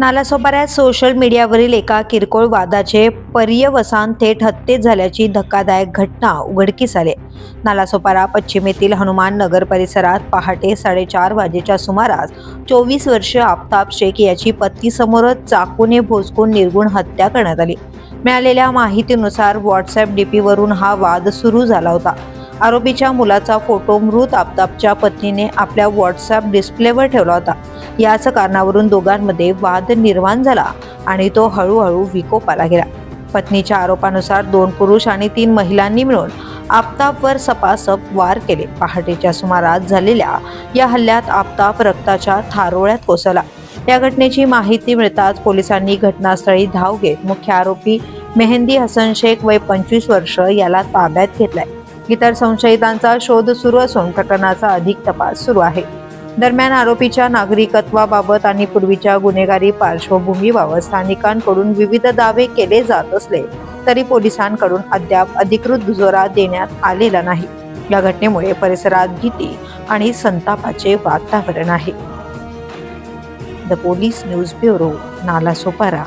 नालासोपाऱ्यात social मीडियावरील एका किरकोळ वादाचे पर्यवसान थेट हत्येत झाल्याची धक्कादायक घटना उघडकीस आली. नालासोपारा पश्चिमेतील हनुमान नगर परिसरात पहाटे 4:30 वाजेच्या सुमारास 24 वर्षीय आफताब शेख याची पत्नीसमोरच चाकूने भोसकून निर्गुण हत्या करण्यात आली. मिळालेल्या माहितीनुसार व्हॉट्सअप डीपीवरून हा वाद सुरू झाला होता. आरोपीच्या मुलाचा फोटो मृत आफताबच्या पत्नीने आपल्या व्हॉट्सअप डिस्प्लेवर ठेवला होता. याच कारणावरून दोघांमध्ये वाद निर्माण झाला आणि तो हळूहळू विकोपाला गेला. पत्नीच्या आरोपानुसार 2 पुरुष आणि 3 महिलांनी मिळून आफताबवर सपासप वार केले. पहाटेच्या सुमारास झालेल्या या हल्ल्यात आफताब रक्ताच्या थारोळ्यात कोसळला. या घटनेची माहिती मिळताच पोलिसांनी घटनास्थळी धाव घेत मुख्य आरोपी मेहंदी हसन शेख वय 25 वर्ष याला ताब्यात घेतलाय. इतर संशयितांचा शोध सुरू असून प्रकरणाचा अधिक तपास सुरू आहे. दरम्यान आरोपीच्या नागरिकत्वाबाबत आणि पूर्वीच्या गुन्हेगारी पार्श्वभूमीबाबत स्थानिकांकडून विविध दावे केले जात असले तरी पोलिसांकडून अद्याप अधिकृत दुजोरा देण्यात आलेला नाही. या घटनेमुळे परिसरात भीती आणि संतापाचे वातावरण आहे. The police news bureau, Nalasopara.